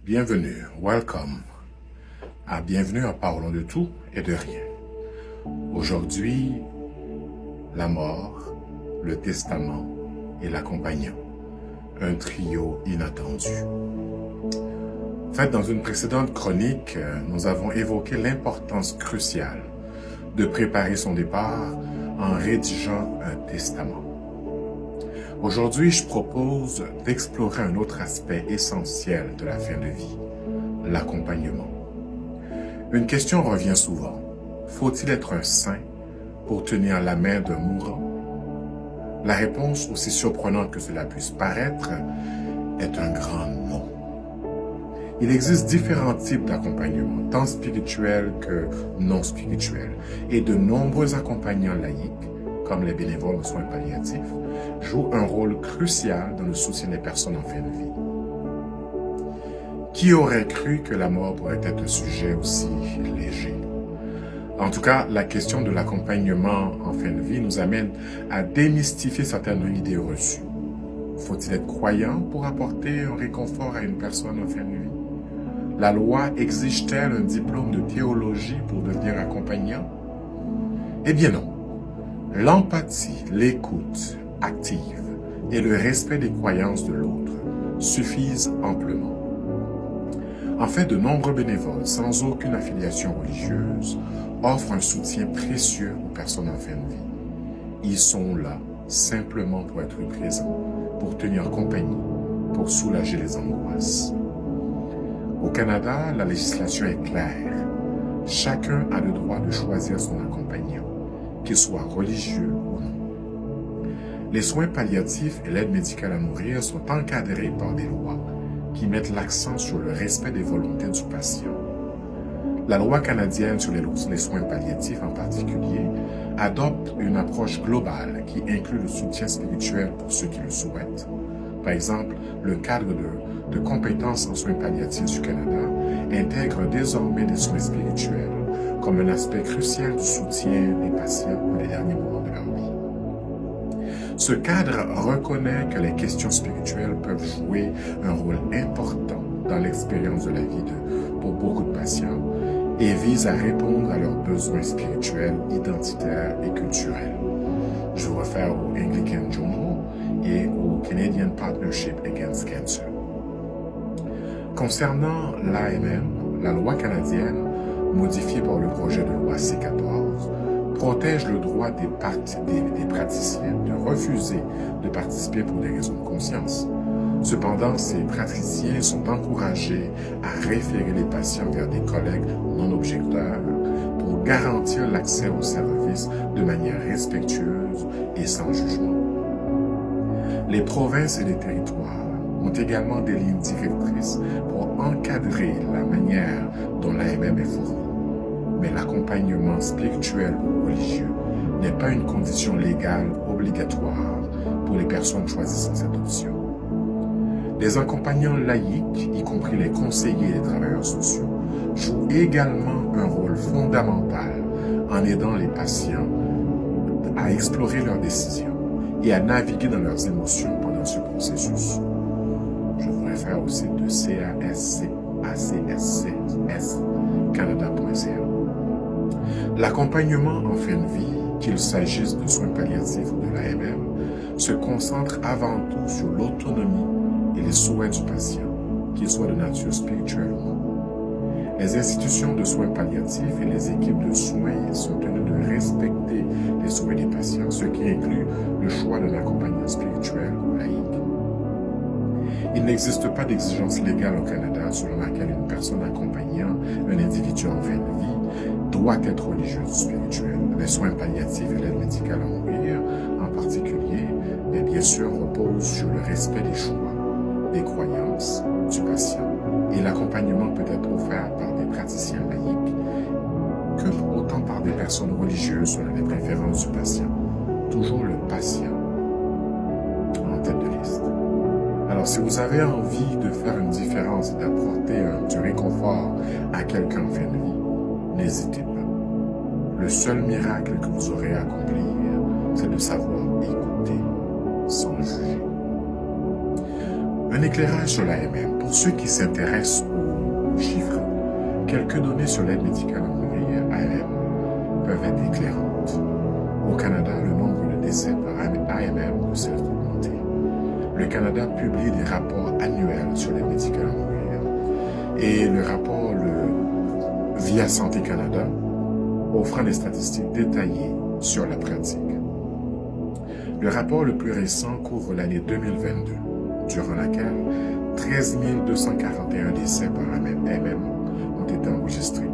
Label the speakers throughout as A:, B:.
A: Bienvenue, welcome, à Bienvenue en parlant de tout et de rien. Aujourd'hui, la mort, le testament et l'accompagnant. Un trio inattendu. En fait, dans une précédente chronique, nous avons évoqué l'importance cruciale de préparer son départ en rédigeant un testament. Aujourd'hui, je propose d'explorer un autre aspect essentiel de la fin de vie, l'accompagnement. Une question revient souvent. Faut-il être un saint pour tenir la main d'un mourant? La réponse, aussi surprenante que cela puisse paraître, est un grand non. Il existe différents types d'accompagnement, tant spirituels que non spirituels, et de nombreux accompagnants laïques, comme les bénévoles aux soins palliatifs, jouent un rôle crucial dans le soutien des personnes en fin de vie. Qui aurait cru que la mort pourrait être un sujet aussi léger? En tout cas, la question de l'accompagnement en fin de vie nous amène à démystifier certaines idées reçues. Faut-il être croyant pour apporter un réconfort à une personne en fin de vie? La loi exige-t-elle un diplôme de théologie pour devenir accompagnant? Eh bien non. L'empathie, l'écoute active et le respect des croyances de l'autre suffisent amplement. En fait, de nombreux bénévoles, sans aucune affiliation religieuse, offrent un soutien précieux aux personnes en fin de vie. Ils sont là simplement pour être présents, pour tenir compagnie, pour soulager les angoisses. Au Canada, la législation est claire. Chacun a le droit de choisir son accompagnant, qu'il soit religieux ou non. Les soins palliatifs et l'aide médicale à mourir sont encadrés par des lois qui mettent l'accent sur le respect des volontés du patient. La loi canadienne sur les soins palliatifs en particulier adopte une approche globale qui inclut le soutien spirituel pour ceux qui le souhaitent. Par exemple, le cadre de compétences en soins palliatifs du Canada intègre désormais des soins spirituels comme un aspect crucial du soutien des patients dans les derniers moments de leur vie. Ce cadre reconnaît que les questions spirituelles peuvent jouer un rôle important dans l'expérience de la vie pour beaucoup de patients et vise à répondre à leurs besoins spirituels, identitaires et culturels. Je vous réfère au Anglican Journal et au Canadian Partnership Against Cancer. Concernant l'AMM, la loi canadienne, modifiée par le projet de loi C-14, protège le droit des praticiens de refuser de participer pour des raisons de conscience. Cependant, ces praticiens sont encouragés à référer les patients vers des collègues non objecteurs pour garantir l'accès aux services de manière respectueuse et sans jugement. Les provinces et les territoires ont également des lignes directrices pour encadrer la manière dont l'AMM est fournie. Mais l'accompagnement spirituel ou religieux n'est pas une condition légale obligatoire pour les personnes choisissant cette option. Les accompagnants laïques, y compris les conseillers et les travailleurs sociaux, jouent également un rôle fondamental en aidant les patients à explorer leurs décisions et à naviguer dans leurs émotions pendant ce processus. Je vous réfère au site de CACSCS-Canada.ca. L'accompagnement en fin de vie, qu'il s'agisse de soins palliatifs ou de l'AMM, se concentre avant tout sur l'autonomie et les souhaits du patient, qu'ils soient de nature spirituelle ou non. Les institutions de soins palliatifs et les équipes de soins sont tenues de respecter les souhaits des patients, ce qui inclut le choix d'un accompagnant spirituel ou laïque. Il n'existe pas d'exigence légale au Canada selon laquelle une personne accompagnant un individu en fin de vie doit être religieuse ou spirituelle. Les soins palliatifs et l'aide médicale à mourir, en particulier, mais bien sûr, reposent sur le respect des choix, des croyances du patient. Et l'accompagnement peut être offert par des praticiens laïques que autant par des personnes religieuses selon les préférences du patient. Toujours le patient en tête de liste. Alors, si vous avez envie de faire une différence et d'apporter du réconfort à quelqu'un en fin de vie, n'hésitez pas. Le seul miracle que vous aurez à accomplir, c'est de savoir écouter sans juger. Un éclairage sur l'AMM. Pour ceux qui s'intéressent aux chiffres, quelques données sur l'aide médicale à mourir, AMM, peuvent être éclairantes. Au Canada, le nombre de décès par AMM ne cesse d'augmenter. Le Canada publie des rapports annuels sur l'aide médicale à mourir et le rapport via Santé Canada offrant des statistiques détaillées sur la pratique. Le rapport le plus récent couvre l'année 2022, durant laquelle 13 241 décès par AMM ont été enregistrés,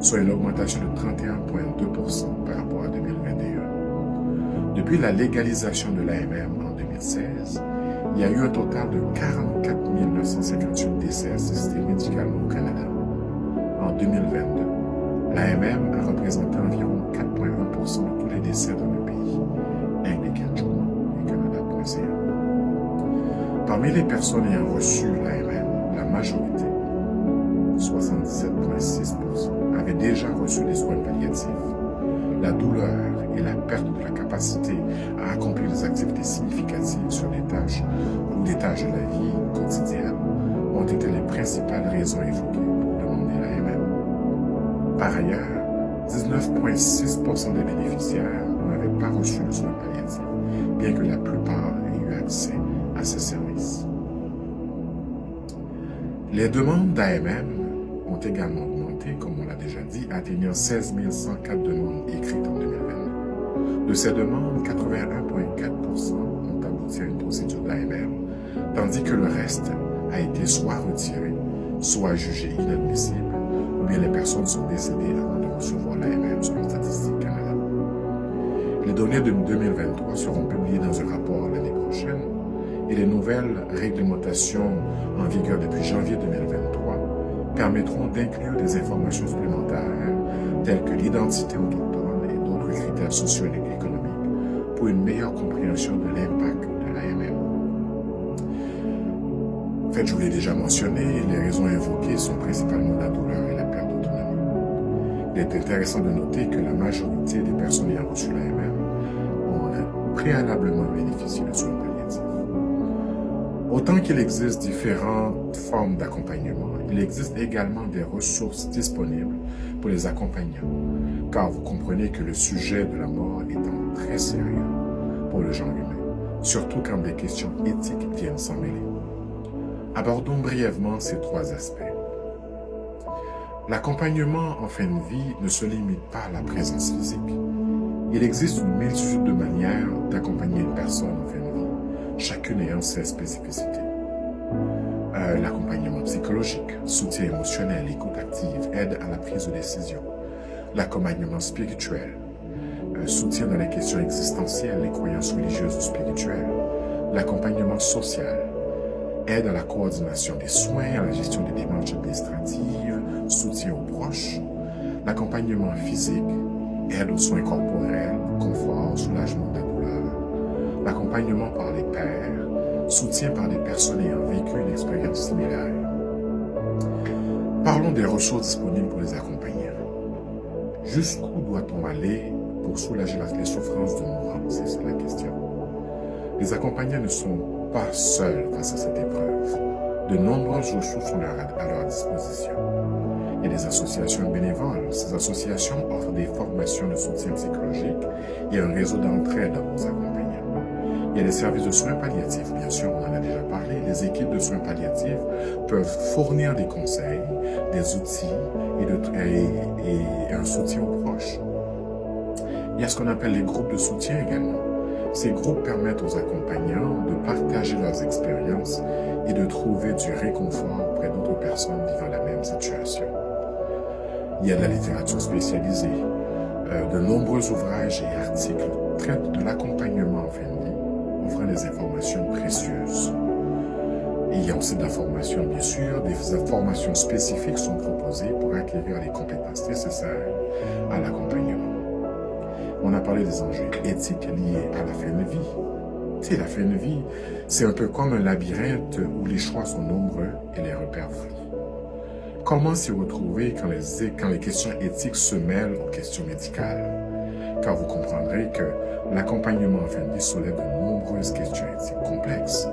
A: soit une augmentation de 31,2% par rapport à 2021. Depuis la légalisation de l'AMM en 2016, il y a eu un total de 44 958 décès assistés médicalement au Canada. En 2022, l'AMM a représenté environ 4,1% de tous les décès dans le pays, indique et Canada.ca. Parmi les personnes ayant reçu l'AMM, la majorité, 77,6%, avaient déjà reçu des soins palliatifs. La douleur et la perte de la capacité à accomplir des activités significatives sur des tâches ou des tâches de la vie quotidienne ont été les principales raisons évoquées pour demander l'AMM. Par ailleurs, 19,6% des bénéficiaires n'avaient pas reçu le soin palliatif, bien que la plupart aient eu accès à ces services. Les demandes d'AMM ont également augmenté, comme on l'a déjà dit, atteignant 16 104 demandes écrites en 2022. De ces demandes, 81,4% ont abouti à une procédure d'AMM, tandis que le reste a été soit retiré, soit jugé inadmissible, ou bien les personnes sont décédées avant de recevoir l'AMM selon Statistique Canada. Les données de 2023 seront publiées dans un rapport l'année prochaine et les nouvelles réglementations en vigueur depuis janvier 2023 permettront d'inclure des informations supplémentaires telles que l'identité autochtone et d'autres critères sociaux et économiques pour une meilleure compréhension de l'impact de l'AMM. En fait, je vous l'ai déjà mentionné, les raisons invoquées sont principalement la douleur et la perte d'autonomie. Il est intéressant de noter que la majorité des personnes ayant reçu l'AMM ont préalablement bénéficié de soins palliatifs. Autant qu'il existe différentes formes d'accompagnement, il existe également des ressources disponibles pour les accompagnants, car vous comprenez que le sujet de la mort étant très sérieux pour le genre humain, surtout quand des questions éthiques viennent s'en mêler. Abordons brièvement ces trois aspects. L'accompagnement en fin de vie ne se limite pas à la présence physique. Il existe une multitude de manières d'accompagner une personne en fin de vie, chacune ayant ses spécificités. L'accompagnement psychologique, soutien émotionnel, écoute active, aide à la prise de décision. L'accompagnement spirituel, soutien dans les questions existentielles, les croyances religieuses ou spirituelles. L'accompagnement social, aide à la coordination des soins, à la gestion des démarches administratives, soutien aux proches. L'accompagnement physique, aide aux soins corporels, confort, soulagement de la douleur. L'accompagnement par les pairs, soutien par des personnes ayant vécu une expérience similaire. Parlons des ressources disponibles pour les accompagnants. Jusqu'où doit-on aller pour soulager les souffrances de mourants? C'est la question. Les accompagnants ne sont pas seuls face à cette épreuve. De nombreuses ressources sont à leur disposition. Il y a des associations bénévoles. Ces associations offrent des formations de soutien psychologique et un réseau d'entraide aux accompagnants. Il y a des services de soins palliatifs, bien sûr, on en a déjà parlé. Les équipes de soins palliatifs peuvent fournir des conseils, des outils et un soutien aux proches. Il y a ce qu'on appelle les groupes de soutien également. Ces groupes permettent aux accompagnants de partager leurs expériences et de trouver du réconfort auprès d'autres personnes vivant la même situation. Il y a de la littérature spécialisée. De nombreux ouvrages et articles traitent de l'accompagnement en fin de vie, offrant des informations précieuses. Et il y a aussi de la formation, bien sûr. Des formations spécifiques sont proposées pour acquérir les compétences nécessaires à l'accompagnement. On a parlé des enjeux éthiques liés à la fin de vie. Tu sais, la fin de vie, c'est un peu comme un labyrinthe où les choix sont nombreux et les repères flous. Comment s'y retrouver quand les questions éthiques se mêlent aux questions médicales? Car vous comprendrez que l'accompagnement en fin de vie soulève de nombreuses questions éthiques complexes.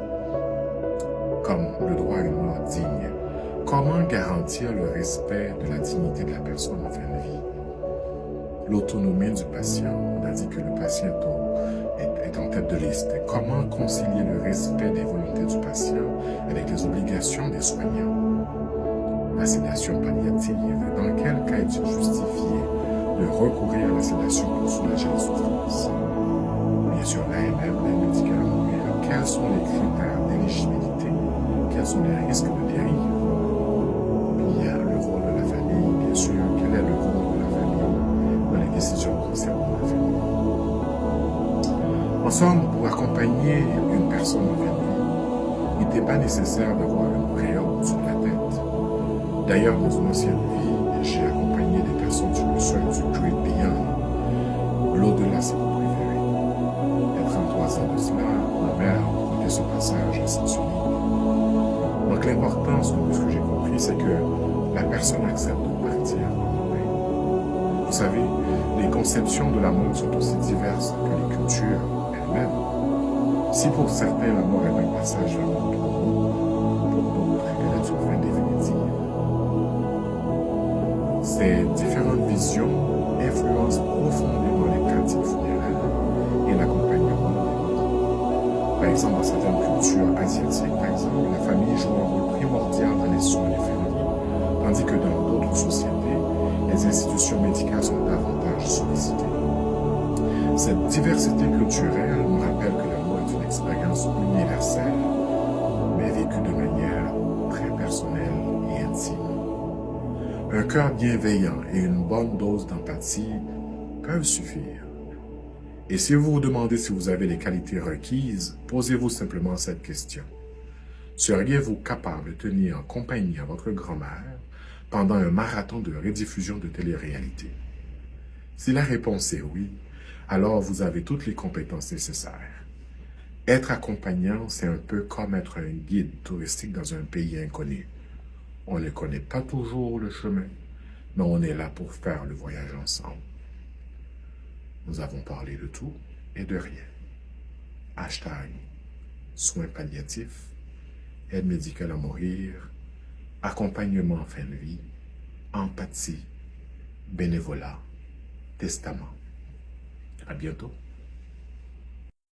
A: comme le droit à une mort digne. Comment garantir le respect de la dignité de la personne en fin de vie? L'autonomie du patient, on a dit que le patient est en tête de liste. Comment concilier le respect des volontés du patient avec les obligations des soignants? La sédation palliative, dans quel cas est-il justifié de recourir à la sédation pour soulager les souffrances? Bien sûr, l'AMM, l'aide médicale à mourir, quels sont les critères d'éligibilité? Quels sont les risques de dérive? Puis il y a le rôle de la famille, bien sûr. Quel est le rôle de la famille dans les décisions concernant la famille? En somme, pour accompagner une personne en fin de vie, il n'était pas nécessaire d'avoir une auréole au-dessus de la tête. D'ailleurs, dans une ancienne vie, j'ai accompagné des personnes sur le seuil du Great Beyond. L'au-delà, c'est mon préféré. Il y a 33 ans de cela, ma mère racontait ce passage à Saint-Sully. Donc l'importance de ce que j'ai compris, c'est que la personne accepte de partir en paix. Vous savez, les conceptions de la mort sont aussi diverses que les cultures elles-mêmes. Si pour certains la mort est un passage vers le tombeau, pour d'autres elle est une fin définitive. Ces différentes visions influencent profondément les pratiques funéraires et l'accompagnement des morts. Par exemple, dans certaines cultures asiatiques, par exemple, la famille joue un rôle primordial dans les soins des familles, tandis que dans d'autres sociétés, les institutions médicales sont davantage sollicitées. Cette diversité culturelle nous rappelle que la mort est une expérience universelle, mais vécue de manière très personnelle et intime. Un cœur bienveillant et une bonne dose d'empathie peuvent suffire. Et si vous vous demandez si vous avez les qualités requises, posez-vous simplement cette question. Seriez-vous capable de tenir en compagnie à votre grand-mère pendant un marathon de rediffusion de télé-réalité? Si la réponse est oui, alors vous avez toutes les compétences nécessaires. Être accompagnant, c'est un peu comme être un guide touristique dans un pays inconnu. On ne connaît pas toujours le chemin, mais on est là pour faire le voyage ensemble. Nous avons parlé de tout et de rien. Hashtag soins palliatifs, aide médicale à mourir, accompagnement en fin de vie, empathie, bénévolat, testament. À bientôt.